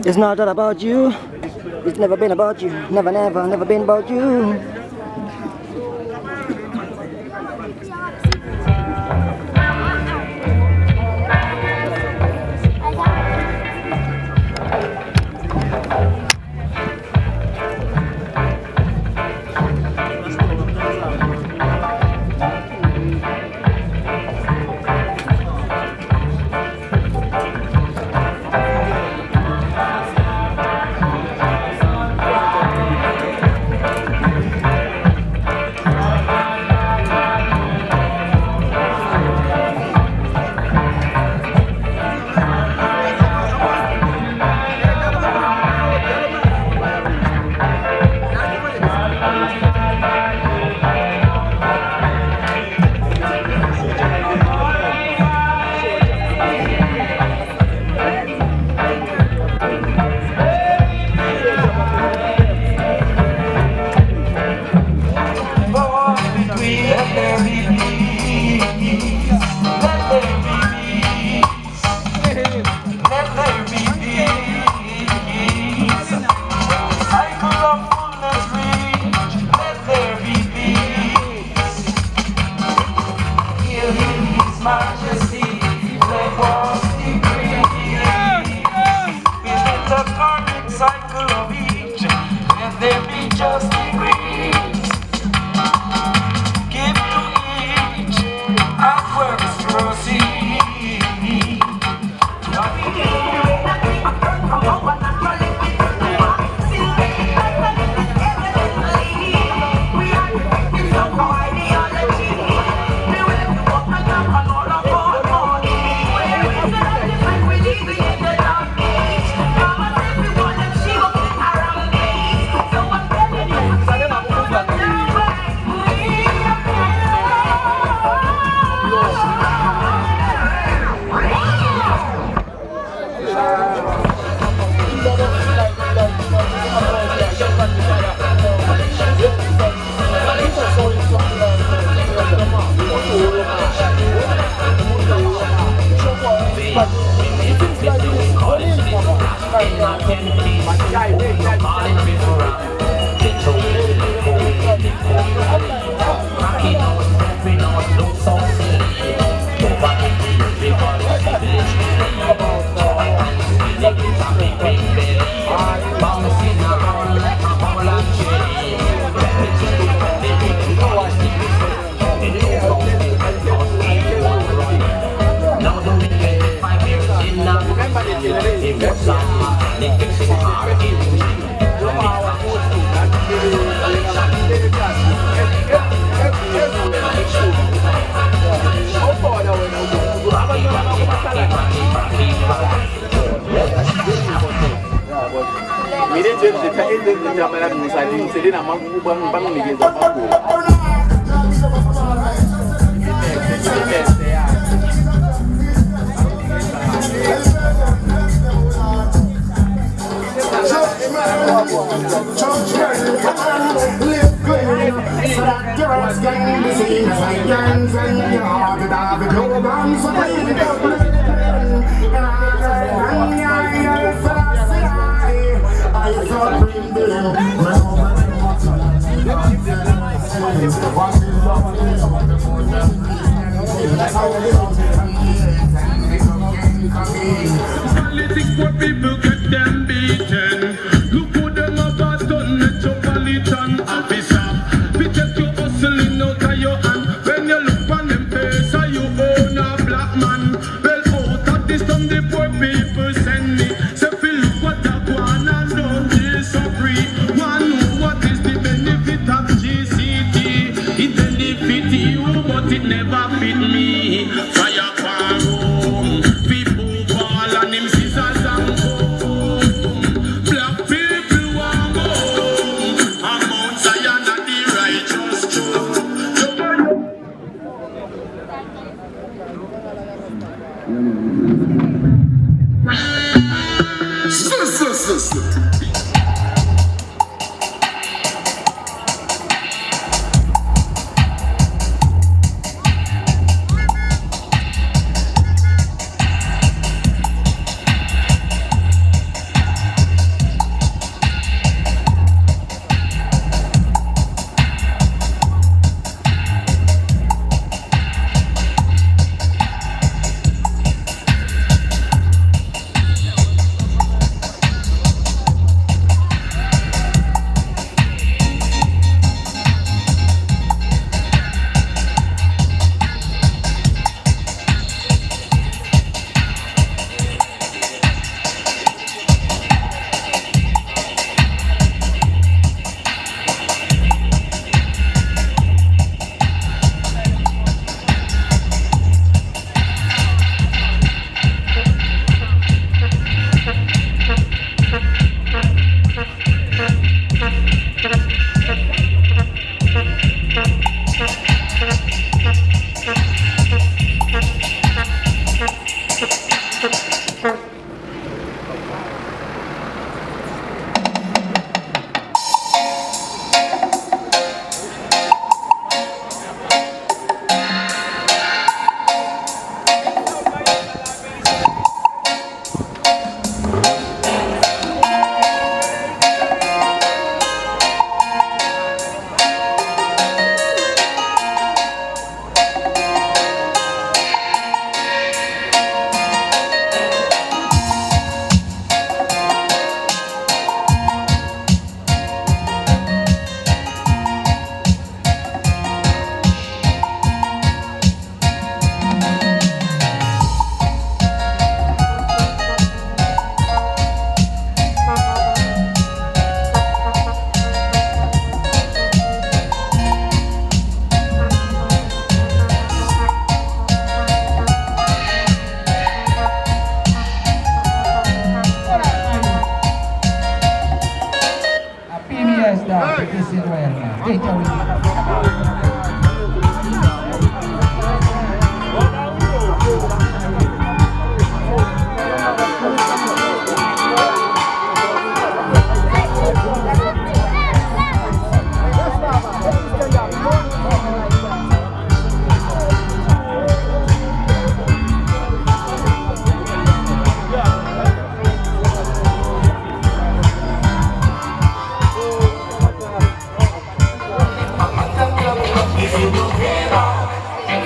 It's not all about you. It's never been about you. Never, never, never been about you. Politics for people get them beaten. Look who them have done, metropolitan officer. We take you hustling out of your hand. When you look on them face, are you own a black man? Well, out of this time the poor people send me. Say, feel look what I want and don't disagree. One, what is the benefit of GCT? It benefit you, but it never fit me. Fire for home, people fall and him scissors and comb. Black people want home, and Mount Zion and the righteous too.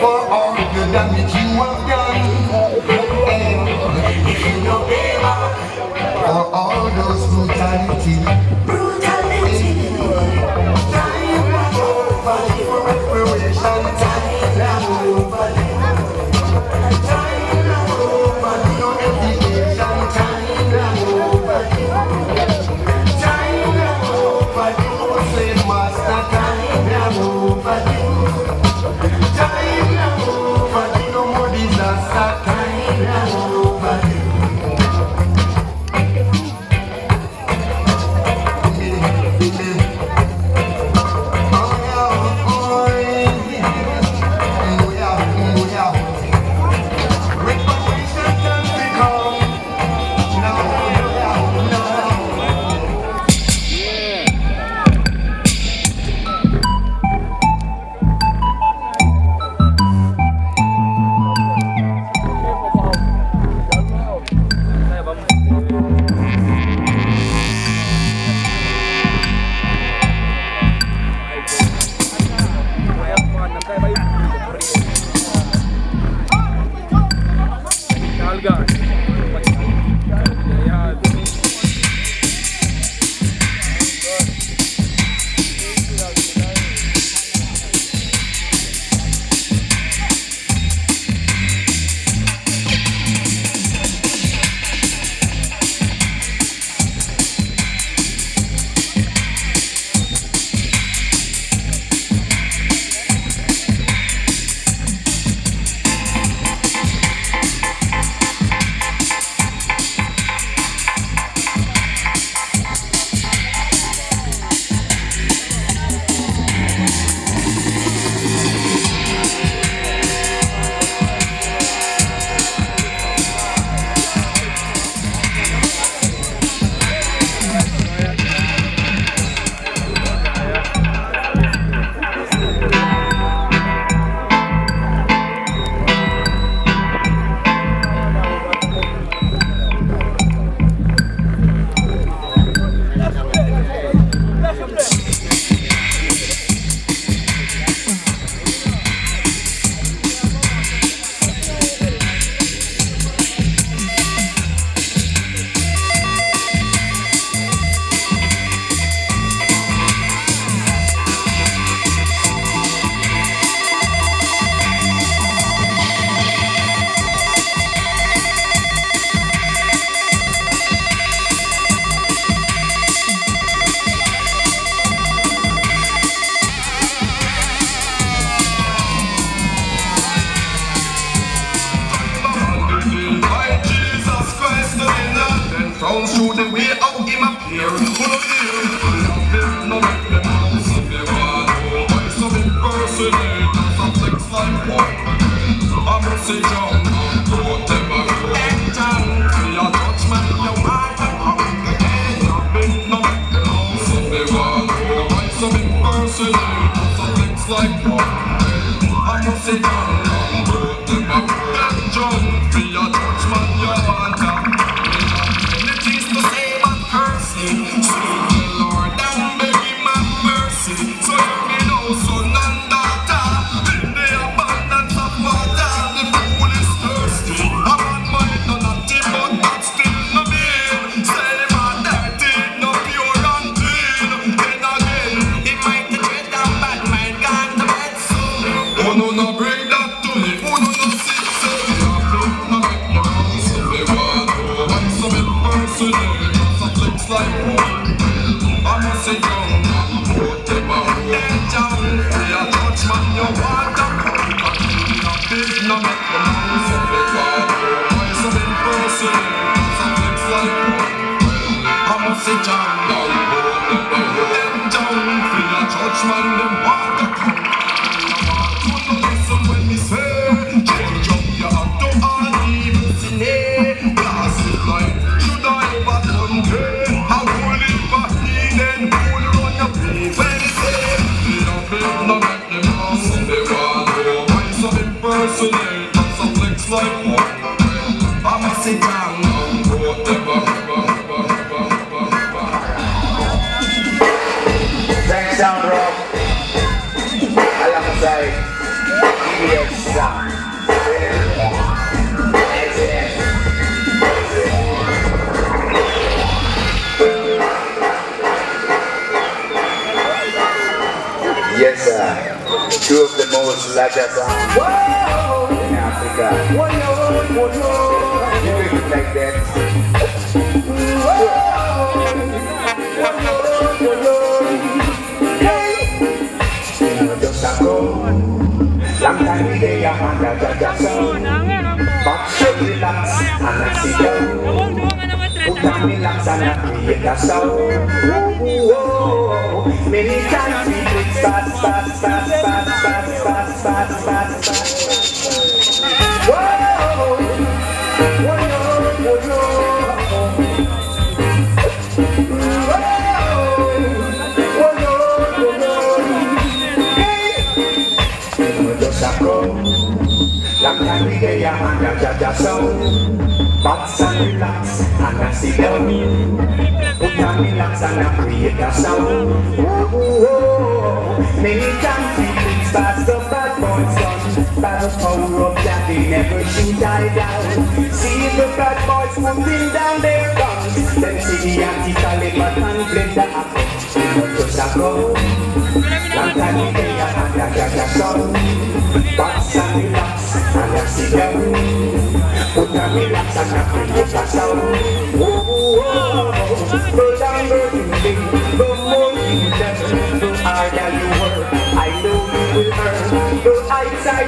For all the damage you have done, if you don't pay back for all those brutality, time over for reparation, time over, no education, time over, slave master, time over. No more disaster, time over. Reparation can become no. Through the way out him appear, full of fear. No make them house of the one. Why some impersonate some things like what? I must say John, don't them a go. John, your judgment, your heart and hung again. No make them house of the one. Why some impersonate some things like what? I must say John, don't them a go. John, your judgment, your heart and sweet Lord, and beg him have mercy. So hear me now, son and daughter. In the abundance of water, the fool is thirsty. A man might know nothing, but that still no mean. Say him a dirty, no pure and clean. Then again, he might tread down bad mind, gone to bed soon. Oh no, no, bring that to me. Oh no, no, sit, say me happy. No make no noise if they want to. Want some impersonate. Like I must say young, put them out. Down, we are judgment, you want to come. Big no make the noise of the God. Why some impersonate, some things like I must say John, down, put them out. Down, we are judgment, them want to come. You know listen when we say, change up your heart to all evil sin. Glass it like, should I ever contain? Impersonate, some flex like what? I'ma sit down and whatever. Trenchtown Rock. Yes, sir. Two of the most largest songs in Africa. You make it like that. Just a go. Long time we dey a under the sun. But should relax and I sit down. Put on me lax and I create a sound. Many times we do fast. Long time we dey a under the sun. Box and relax and I sit down. Put on me lax and I create a sound. Many times we think fast the bad boys done. Battle power up that they never should die down. See the bad boys putting down their guns. Then see the anti-Taliban and blend the apple. Just a go. Long time we dey a under the sun. Box and relax and I sit down. Put on me lax and I create a sound. The longer you live, the more you learn. The harder you work, I know you will earn. The heights I